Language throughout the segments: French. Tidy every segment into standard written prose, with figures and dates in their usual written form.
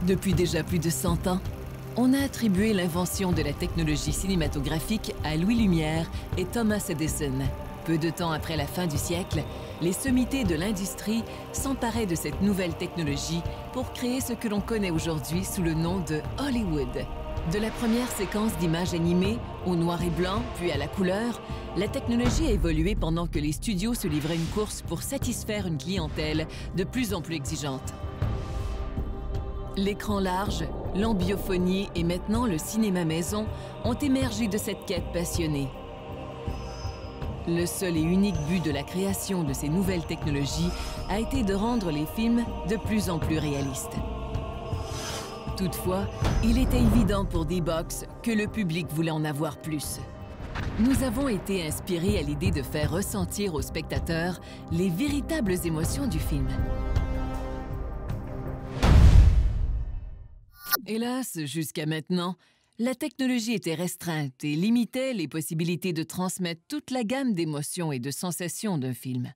Depuis déjà plus de 100 ans, on a attribué l'invention de la technologie cinématographique à Louis Lumière et Thomas Edison. Peu de temps après la fin du siècle, les sommités de l'industrie s'emparaient de cette nouvelle technologie pour créer ce que l'on connaît aujourd'hui sous le nom de Hollywood. De la première séquence d'images animées, au noir et blanc, puis à la couleur, la technologie a évolué pendant que les studios se livraient une course pour satisfaire une clientèle de plus en plus exigeante. L'écran large, l'ambiophonie et maintenant le cinéma maison ont émergé de cette quête passionnée. Le seul et unique but de la création de ces nouvelles technologies a été de rendre les films de plus en plus réalistes. Toutefois, il était évident pour D-Box que le public voulait en avoir plus. Nous avons été inspirés à l'idée de faire ressentir aux spectateurs les véritables émotions du film. Hélas, jusqu'à maintenant, la technologie était restreinte et limitait les possibilités de transmettre toute la gamme d'émotions et de sensations d'un film.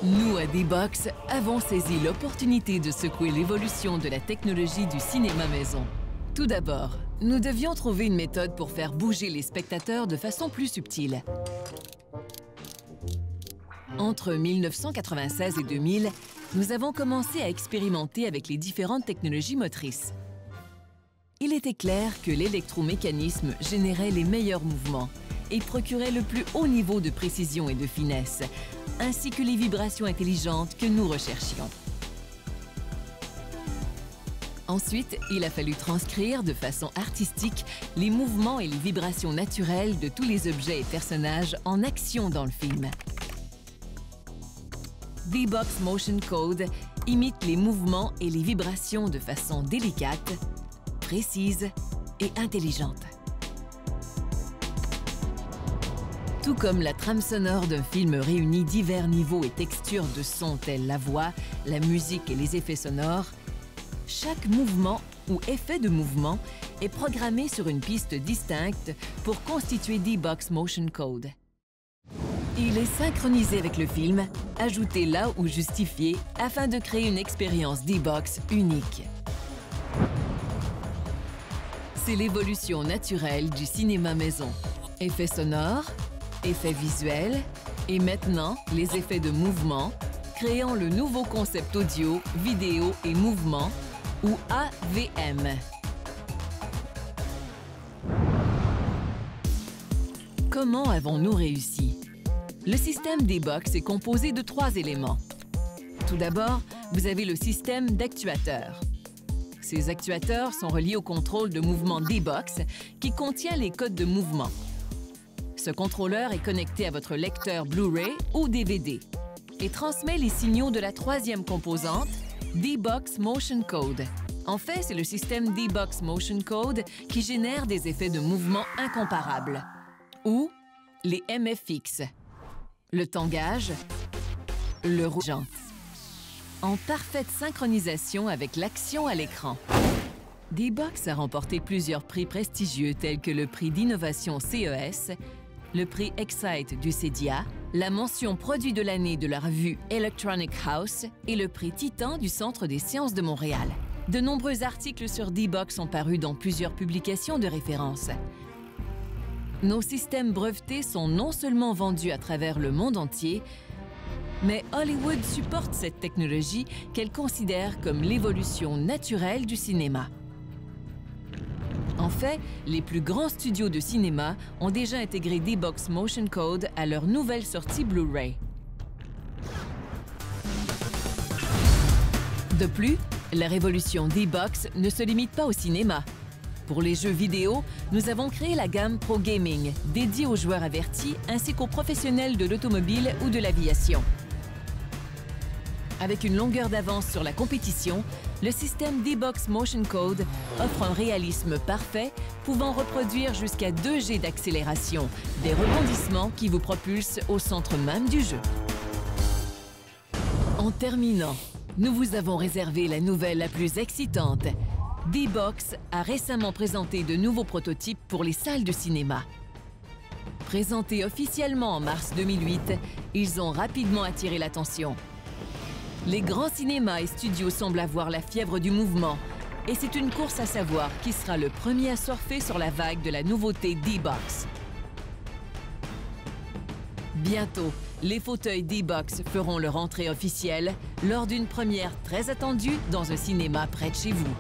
Nous, à D-Box, avons saisi l'opportunité de secouer l'évolution de la technologie du cinéma maison. Tout d'abord, nous devions trouver une méthode pour faire bouger les spectateurs de façon plus subtile. Entre 1996 et 2000, nous avons commencé à expérimenter avec les différentes technologies motrices. Il était clair que l'électromécanisme générait les meilleurs mouvements et procurait le plus haut niveau de précision et de finesse, ainsi que les vibrations intelligentes que nous recherchions. Ensuite, il a fallu transcrire de façon artistique les mouvements et les vibrations naturelles de tous les objets et personnages en action dans le film. D-Box Motion Code imite les mouvements et les vibrations de façon délicate, précise et intelligente. Tout comme la trame sonore d'un film réunit divers niveaux et textures de son tels la voix, la musique et les effets sonores, chaque mouvement ou effet de mouvement est programmé sur une piste distincte pour constituer D-Box Motion Code. Il est synchronisé avec le film, ajouté là ou justifié afin de créer une expérience D-Box unique. C'est l'évolution naturelle du cinéma maison. Effets sonores, effets visuels et maintenant les effets de mouvement, créant le nouveau concept audio, vidéo et mouvement ou AVM. Comment avons-nous réussi? Le système D-Box est composé de 3 éléments. Tout d'abord, vous avez le système d'actuateurs. Ces actuateurs sont reliés au contrôle de mouvement D-Box qui contient les codes de mouvement. Ce contrôleur est connecté à votre lecteur Blu-ray ou DVD et transmet les signaux de la 3e composante, D-Box Motion Code. En fait, c'est le système D-Box Motion Code qui génère des effets de mouvement incomparables, ou les MFX. Le tangage, le rougeant, en parfaite synchronisation avec l'action à l'écran. D-Box a remporté plusieurs prix prestigieux tels que le prix d'innovation CES, le prix Excite du CEDIA, la mention produit de l'année de la revue Electronic House et le prix Titan du Centre des sciences de Montréal. De nombreux articles sur D-Box sont parus dans plusieurs publications de référence. Nos systèmes brevetés sont non seulement vendus à travers le monde entier, mais Hollywood supporte cette technologie qu'elle considère comme l'évolution naturelle du cinéma. En fait, les plus grands studios de cinéma ont déjà intégré D-Box Motion Code à leur nouvelle sortie Blu-ray. De plus, la révolution D-Box ne se limite pas au cinéma. Pour les jeux vidéo, nous avons créé la gamme Pro Gaming, dédiée aux joueurs avertis ainsi qu'aux professionnels de l'automobile ou de l'aviation. Avec une longueur d'avance sur la compétition, le système D-Box Motion Code offre un réalisme parfait, pouvant reproduire jusqu'à 2 G d'accélération, des rebondissements qui vous propulsent au centre même du jeu. En terminant, nous vous avons réservé la nouvelle la plus excitante. D-Box a récemment présenté de nouveaux prototypes pour les salles de cinéma. Présentés officiellement en mars 2008, ils ont rapidement attiré l'attention. Les grands cinémas et studios semblent avoir la fièvre du mouvement. Et c'est une course à savoir qui sera le premier à surfer sur la vague de la nouveauté D-Box. Bientôt, les fauteuils D-Box feront leur entrée officielle lors d'une première très attendue dans un cinéma près de chez vous.